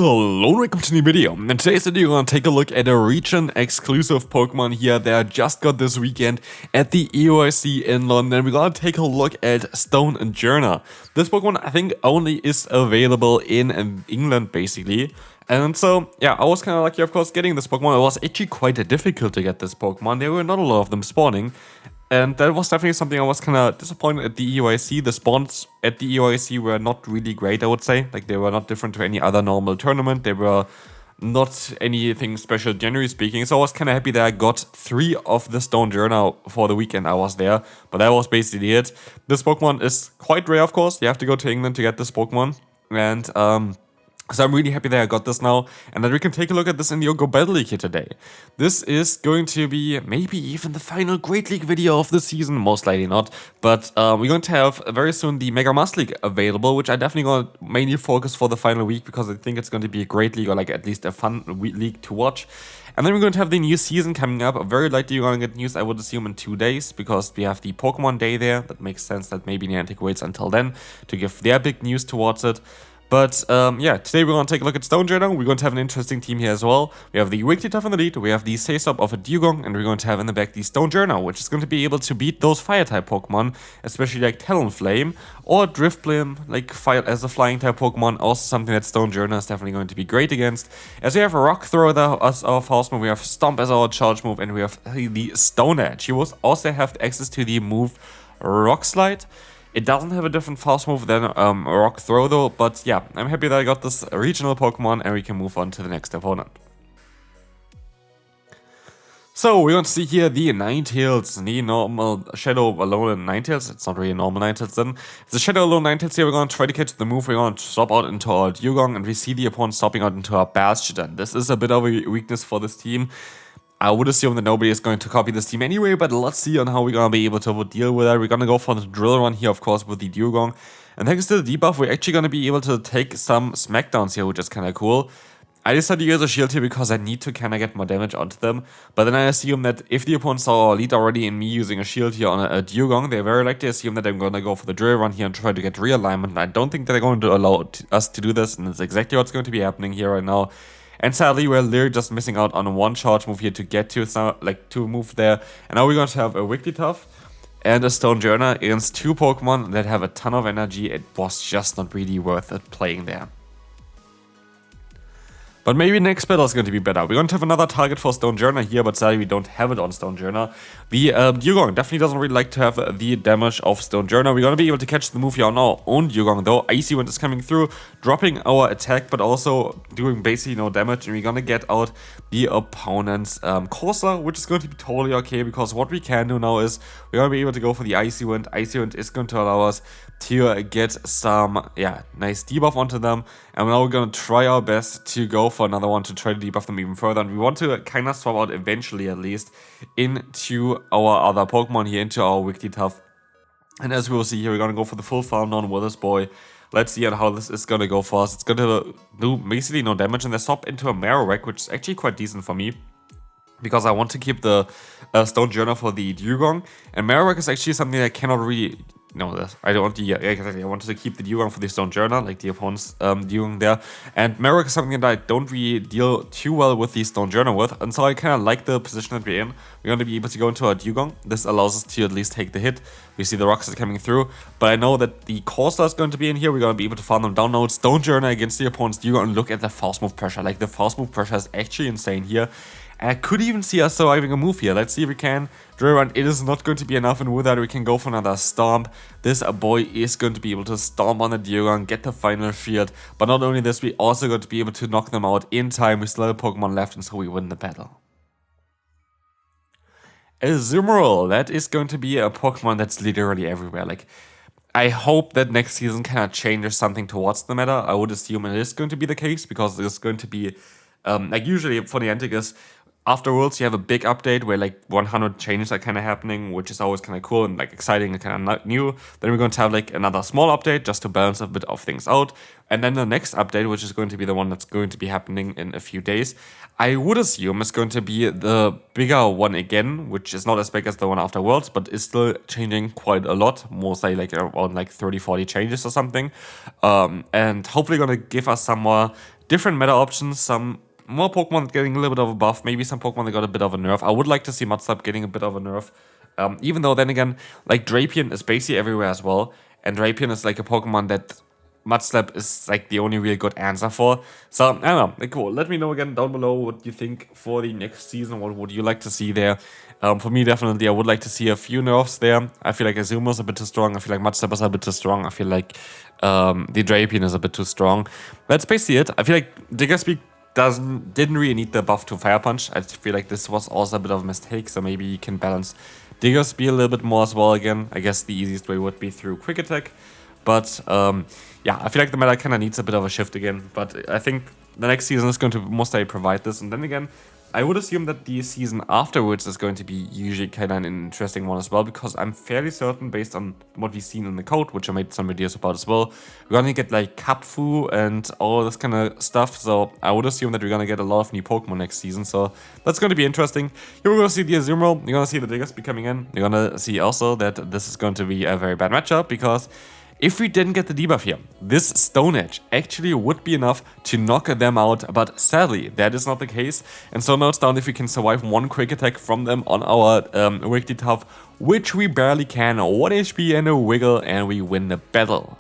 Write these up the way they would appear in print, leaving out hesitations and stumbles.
Hello, welcome to the video. In today's video, we're going to take a look at a region exclusive Pokemon here that I just got this weekend at the EUIC in London. We're going to take a look at Stonjourner. This Pokemon, I think, only is available in England, basically. And so, yeah, I was kind of lucky, of course, getting this Pokemon. It was actually quite difficult to get this Pokemon. There were not a lot of them spawning. And that was definitely something I was kind of disappointed at the EUIC. The spawns at the EUIC were not really great, I would say. Like, they were not different to any other normal tournament. They were not anything special, generally speaking. So I was kind of happy that I got 3 of the Stonjourner for the weekend I was there. But that was basically it. This Pokemon is quite rare, of course. You have to go to England to get this Pokemon. And, so I'm really happy that I got this now, and that we can take a look at this in the Yogo Battle League here today. This is going to be maybe even the final Great League video of the season, most likely not. But we're going to have very soon the Mega Master League available, which I definitely going to mainly focus for the final week, because I think it's going to be a great league, or like at least a fun league to watch. And then we're going to have the new season coming up. Very likely you're going to get news, I would assume, in 2 days, because we have the Pokemon Day there. That makes sense that maybe Niantic waits until then to give their big news towards it. But yeah, today we're going to take a look at Stonjourner. We're going to have an interesting team here as well. We have the Wigglytuff in the lead, we have the Saysop of a Dugong, and we're going to have in the back the Stonjourner, which is going to be able to beat those Fire-type Pokemon, especially like Talonflame or Driftblim, like fire as a Flying-type Pokemon. Also something that Stonjourner is definitely going to be great against. As we have a Rock Throw as our False move, we have Stomp as our Charge move, and we have the Stone Edge. You will also have access to the move Rock Slide. It doesn't have a different fast move than Rock Throw though, but yeah, I'm happy that I got this regional Pokemon and we can move on to the next opponent. So we're going to see here the Ninetails, the normal Shadow Alolan Ninetails. It's not really a normal Ninetails then. It's a Shadow Alolan Ninetails here. We're going to try to catch the move. We're going to swap out into our Dugong, and we see the opponent swapping out into our Bastion. This is a bit of a weakness for this team. I would assume that nobody is going to copy this team anyway, but let's see on how we're going to be able to deal with that. We're going to go for the Drill Run here, of course, with the Dugong. And thanks to the debuff, we're actually going to be able to take some Smackdowns here, which is kind of cool. I decided to use a shield here because I need to kind of get more damage onto them. But then I assume that if the opponent saw our lead already in me using a shield here on a Dugong, they very likely assume that I'm going to go for the Drill Run here and try to get realignment. And I don't think that they're going to allow us to do this, and it's exactly what's going to be happening here right now. And sadly, we're literally just missing out on one charge move here to get to to move there. And now we're going to have a Wigglytuff and a Stonjourner against 2 Pokemon that have a ton of energy. It was just not really worth it playing there. But maybe next battle is going to be better. We're going to have another target for Stonjourner here, but sadly we don't have it on Stonjourner. The Dugong definitely doesn't really like to have the damage of Stonjourner. We're going to be able to catch the move here on our own Dugong though. Icy Wind is coming through, dropping our attack, but also doing basically no damage. And we're going to get out the opponent's Corsair, which is going to be totally okay, because what we can do now is we're going to be able to go for the Icy Wind. Icy Wind is going to allow us to get some, nice debuff onto them. And now we're going to try our best to go for another one to try to debuff them even further. And we want to kind of swap out eventually, at least, into our other Pokemon here, into our Wigglytuff. And as we will see here, we're going to go for the full farm down with this boy. Let's see how this is going to go for us. It's going to do basically no damage, and they swap into a Marowak, which is actually quite decent for me, because I want to keep the Stonjourner for the Dugong. And Marowak is actually something that I cannot really... No, I don't want the... I wanted to keep the Dugong for the Stonjourner, like the opponent's Dugong there. And Marowak is something that I don't really deal too well with the Stonjourner with. And so I kind of like the position that we're in. We're going to be able to go into our Dugong. This allows us to at least take the hit. We see the rocks are coming through. But I know that the Corsair is going to be in here. We're going to be able to farm them down now. Stonjourner against the opponent's Dugong. And look at the False Move pressure. Like, the False Move pressure is actually insane here. I could even see us surviving a move here. Let's see if we can. Drill Run, it is not going to be enough, and with that we can go for another Stomp. This boy is going to be able to Stomp on the Dugong, get the final shield. But not only this, we also going to be able to knock them out in time. We still have a Pokemon left, and so we win the battle. Azumarill, that is going to be a Pokemon that's literally everywhere. Like, I hope that next season kind of changes something towards the meta. I would assume it is going to be the case, because there's going to be... like usually for Niantic is... After Worlds, you have a big update where like 100 changes are kind of happening, which is always kind of cool and like exciting and kind of new. Then we're going to have like another small update just to balance a bit of things out. And then the next update, which is going to be the one that's going to be happening in a few days, I would assume is going to be the bigger one again, which is not as big as the one after Worlds, but is still changing quite a lot, mostly like around like 30-40 changes or something. And hopefully going to give us some more different meta options, some more Pokemon getting a little bit of a buff, maybe some Pokemon that got a bit of a nerf. I would like to see Mudslap getting a bit of a nerf. Even though then again, like Drapion is basically everywhere as well. And Drapion is like a Pokemon that Mudslap is like the only real good answer for. So, I don't know. Like, cool. Let me know again down below what you think for the next season. What would you like to see there? For me, definitely, I would like to see a few nerfs there. I feel like Azumarill is a bit too strong. I feel like Mudslap is a bit too strong. I feel like the Drapion is a bit too strong. That's basically it. I feel like Diggerspeed didn't really need the buff to Fire Punch. I feel like this was also a bit of a mistake, so maybe you can balance Diggerspeed a little bit more as well again. I guess the easiest way would be through Quick Attack. But yeah, I feel like the meta kind of needs a bit of a shift again. But I think the next season is going to most likely provide this. And then again, I would assume that the season afterwards is going to be usually kind of an interesting one as well, because I'm fairly certain, based on what we've seen in the code, which I made some videos about as well, we're gonna get like Kapfu and all this kind of stuff. So I would assume that we're gonna get a lot of new Pokemon next season. So that's going to be interesting. Here we're gonna see the Azumarill, you're gonna see the Diggerspeed coming in. You're gonna see also that this is going to be a very bad matchup, because if we didn't get the debuff here, this Stone Edge actually would be enough to knock them out, but sadly, that is not the case. And so now it's down if we can survive one Quick Attack from them on our weekly tough, which we barely can. 1 HP and a Wiggle, and we win the battle.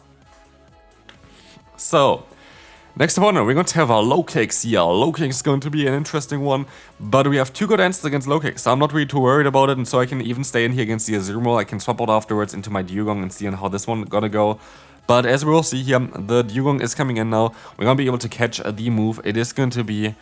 So, next opponent, we're going to have our Lokix here. Lokix is going to be an interesting one, but we have 2 good answers against Lokix, so I'm not really too worried about it, and so I can even stay in here against the Azumarill. I can swap out afterwards into my Dugong and see how this one gonna go. But as we will see here, the Dugong is coming in now. We're gonna be able to catch the move. It is going to be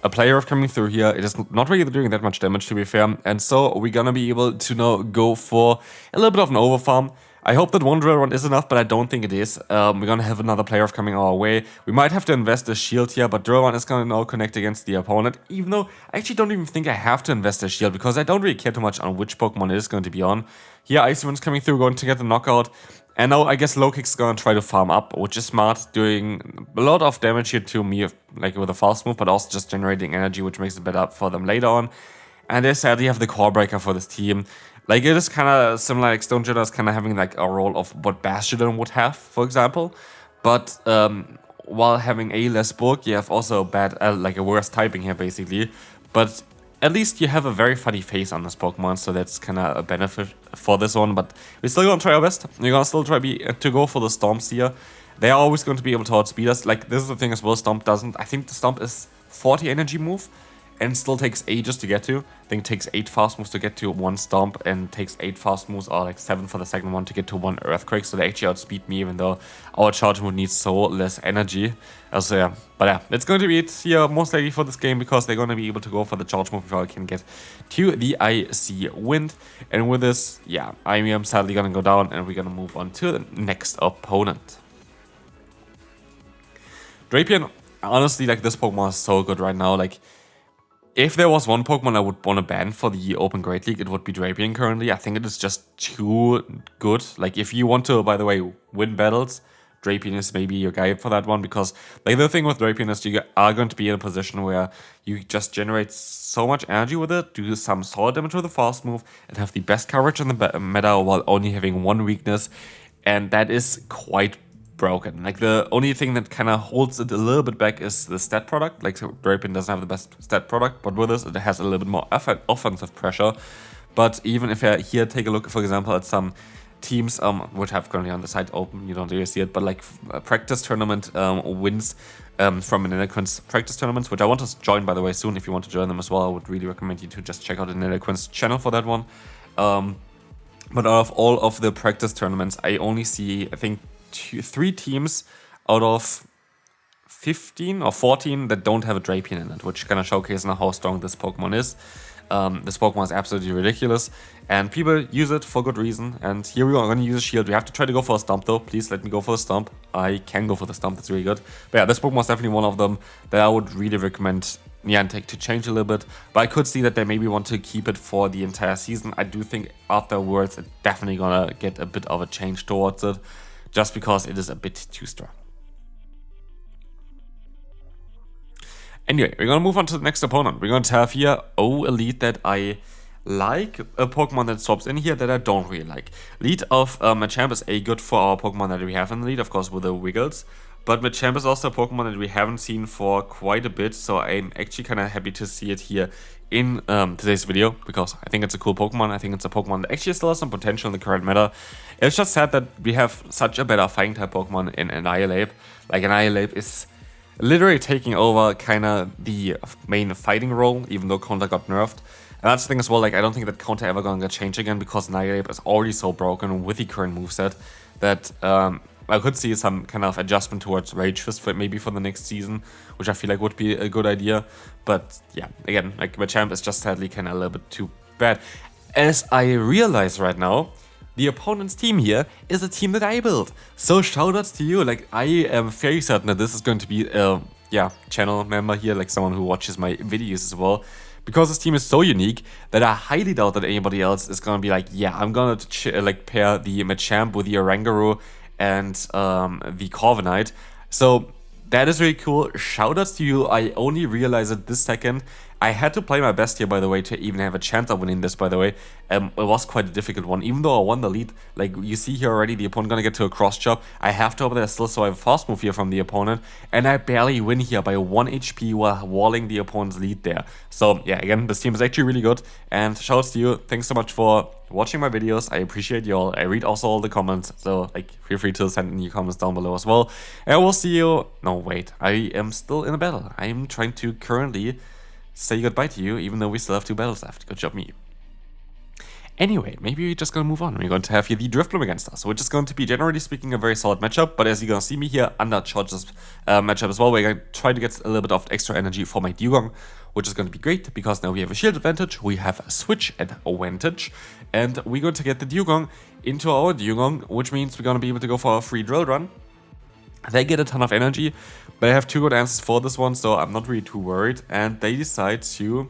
a player coming through here. It is not really doing that much damage, to be fair, and so we're gonna be able to now go for a little bit of an overfarm. I hope that one drill run is enough, but I don't think it is. We're gonna have another player coming our way. We might have to invest a shield here, but drill run is gonna now connect against the opponent, even though I actually don't even think I have to invest a shield, because I don't really care too much on which Pokemon it is going to be on. Here, Icy Wind's coming through, going to get the knockout. And now I guess Lokix is gonna try to farm up, which is smart, doing a lot of damage here to me, like with a fast move, but also just generating energy, which makes it better for them later on. And they sadly have the core breaker for this team. Like, it is kind of similar, like Stonjourner is kind of having like a role of what Bastion would have, for example. But while having a less bulk, you have also a bad, like a worse typing here, basically. But at least you have a very funny face on this Pokemon, so that's kind of a benefit for this one. But we're still going to try our best. We're going to still try to go for the Stomps here. They are always going to be able to outspeed us. Like, this is the thing as well, Stomp doesn't. I think the Stomp is 40 energy move, and still takes ages to get to. I think it takes 8 fast moves to get to 1 Stomp, and takes 8 fast moves, or like 7 for the second one, to get to 1 Earthquake. So they actually outspeed me, even though our charge move needs so less energy. So yeah, but yeah, it's going to be it here most likely for this game, because they're going to be able to go for the charge move before I can get to the Icy Wind. And with this, yeah, I am sadly going to go down, and we're going to move on to the next opponent. Drapion, honestly, like, this Pokemon is so good right now. Like, if there was one Pokemon I would want to ban for the Open Great League, it would be Drapion currently. I think it is just too good. Like, if you want to, by the way, win battles, Drapion is maybe your guy for that one, because like the thing with Drapion is you are going to be in a position where you just generate so much energy with it, do some solid damage with a fast move, and have the best coverage in the meta while only having 1 weakness, and that is quite broken. Like, the only thing that kind of holds it a little bit back is the stat product. Like, Drapion doesn't have the best stat product, but with this it has a little bit more offensive pressure. But even if I here take a look, for example, at some teams which have currently on the site open, you don't really see it, but like practice tournament wins from Ninetails practice tournaments, which I want to join, by the way, soon. If you want to join them as well, I would really recommend you to just check out the Ninetails channel for that one. But out of all of the practice tournaments, I only see, I think, 3 teams out of 15 or 14 that don't have a Drapion in it, which kind of showcases how strong this Pokemon is. This Pokemon is absolutely ridiculous, and people use it for good reason. And here we are going to use a shield. We have to try to go for a Stomp, though. Please let me go for a Stomp. I can go for the Stomp. That's really good. But yeah, this Pokemon is definitely one of them that I would really recommend Niantic to change a little bit. But I could see that they maybe want to keep it for the entire season. I do think afterwards it's definitely going to get a bit of a change towards it, just because it is a bit too strong. Anyway, we're going to move on to the next opponent. We're going to have here Elite that I like, a Pokemon that swaps in here that I don't really like. Lead of Machamp is a good for our Pokemon that we have in the lead, of course, with the Wiggles. But Machamp is also a Pokemon that we haven't seen for quite a bit, so I'm actually kind of happy to see it here in today's video, because I think it's a cool Pokemon. I think it's a Pokemon that actually still has some potential in the current meta. It's just sad that we have such a better fighting type Pokemon in Annihilate. Like, Annihilate is literally taking over kind of the main fighting role, even though Counter got nerfed. And that's the thing as well, like, I don't think that Counter ever gonna get changed again, because Annihilate is already so broken with the current moveset that I could see some kind of adjustment towards Rage Fist maybe for the next season, which I feel like would be a good idea. But yeah, again, like, Machamp is just sadly kind of a little bit too bad. As I realize right now, the opponent's team here is a team that I built. So shoutouts to you. Like, I am very certain that this is going to be a channel member here, like someone who watches my videos as well. Because this team is so unique that I highly doubt that anybody else is gonna be like, yeah, I'm gonna like pair the Machamp with the Oranguru and the Corviknight. So that is really cool. Shoutouts to you. I only realized it this second. I had to play my best here, by the way, to even have a chance of winning this, by the way. It was quite a difficult one. Even though I won the lead, like you see here already, the opponent gonna get to a cross chop. I have to over there still, so I have a fast move here from the opponent. And I barely win here by 1 HP while walling the opponent's lead there. So yeah, again, this team is actually really good. And shoutouts to you. Thanks so much for watching my videos. I appreciate you all. I read also all the comments, so like feel free to send in your comments down below as well. And I will see you. No, wait, I am still in a battle. I am trying to currently say goodbye to you, even though we still have 2 battles left. Good job, me. Anyway, maybe we're just gonna move on. We're going to have here the Drifloon against us, which is going to be, generally speaking, a very solid matchup. But as you're gonna see me here, undercharge this matchup as well, we're gonna try to get a little bit of extra energy for my Dugong, which is going to be great, because now we have a shield advantage, we have a switch advantage, and we're going to get the Dugong into our Dugong, which means we're going to be able to go for a free drill run. They get a ton of energy, but I have 2 good answers for this one, so I'm not really too worried. And they decide to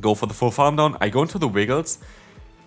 go for the full farm down. I go into the Wiggles,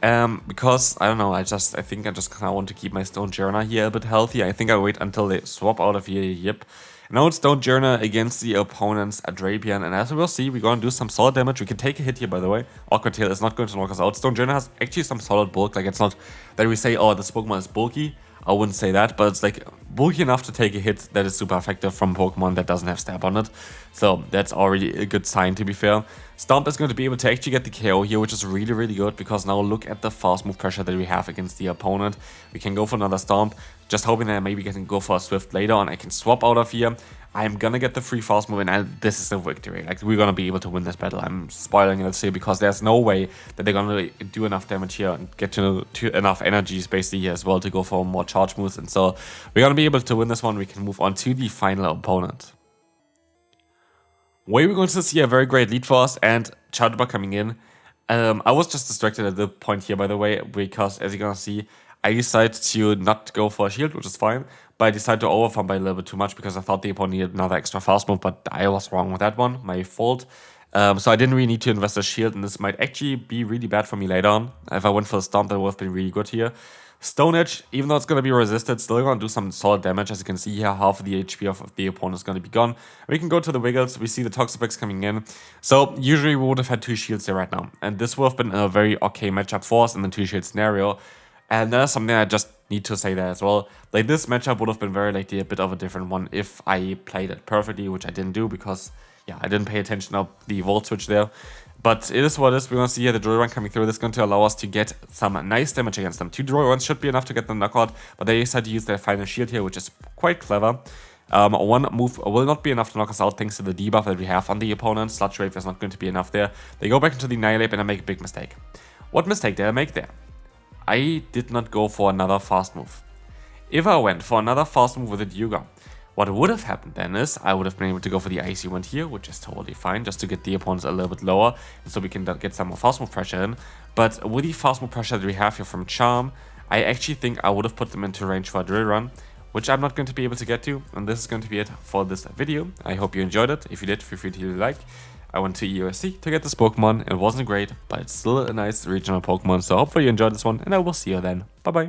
because, I don't know, I think I just kind of want to keep my Stonjourner here a bit healthy. I think I wait until they swap out of here, yep. Now it's Stonjourner against the opponent's Drapion, and as we will see, we're going to do some solid damage. We can take a hit here, by the way. Awkward Tail is not going to knock us out. Stonjourner has actually some solid bulk. Like, it's not that we say, oh, this Pokemon is bulky. I wouldn't say that, but it's like bulky enough to take a hit that is super effective from Pokemon that doesn't have stab on it. So that's already a good sign, to be fair. Stomp is going to be able to actually get the KO here, which is really, really good, because now look at the fast move pressure that we have against the opponent. We can go for another Stomp, just hoping that maybe we can go for a Swift later on. I can swap out of here. I'm gonna get the free fast move, and this is a victory. Like, we're gonna be able to win this battle. I'm spoiling it here, because there's no way that they're gonna do enough damage here and get to enough energies basically here as well to go for more charge moves. And so we're gonna be able to win this one. We can move on to the final opponent, where we're going to see a very great lead for us and Chargebar coming in. I was just distracted at the point here, by the way, because as you're gonna see, I decided to not go for a shield, which is fine, but I decided to overfarm by a little bit too much because I thought the opponent needed another extra fast move, but I was wrong with that one, my fault. So I didn't really need to invest a shield, and this might actually be really bad for me later on. If I went for a Stomp, that would have been really good here. Stone Edge, even though it's going to be resisted, still going to do some solid damage. As you can see here, half of the HP of the opponent is going to be gone. We can go to the Wiggles. We see the Toxapex coming in. So usually we would have had 2 shields here right now, and this would have been a very okay matchup for us in the 2-shield scenario. And that's something I just need to say there as well. Like, this matchup would have been very likely a bit of a different one if I played it perfectly, which I didn't do because, yeah, I didn't pay attention of the Volt Switch there. But it is what it is. We're going to see here the Drill Run coming through. This is going to allow us to get some nice damage against them. 2 Drill Runs should be enough to get the knockout, but they decide to use their final shield here, which is quite clever. 1 move will not be enough to knock us out thanks to the debuff that we have on the opponent. Sludge Wave is not going to be enough there. They go back into the Annihilate, and I make a big mistake. What mistake did I make there? I did not go for another fast move. If I went for another fast move with a Dugong, what would have happened then is I would have been able to go for the Icy Wind here, which is totally fine, just to get the opponents a little bit lower, so we can get some more fast move pressure in. But with the fast move pressure that we have here from Charm, I actually think I would have put them into range for a Drill Run, which I'm not going to be able to get to. And this is going to be it for this video. I hope you enjoyed it. If you did, feel free to hit a like. I went to EUIC to get this Pokemon. It wasn't great, but it's still a nice regional Pokemon. So hopefully you enjoyed this one, and I will see you then. Bye bye.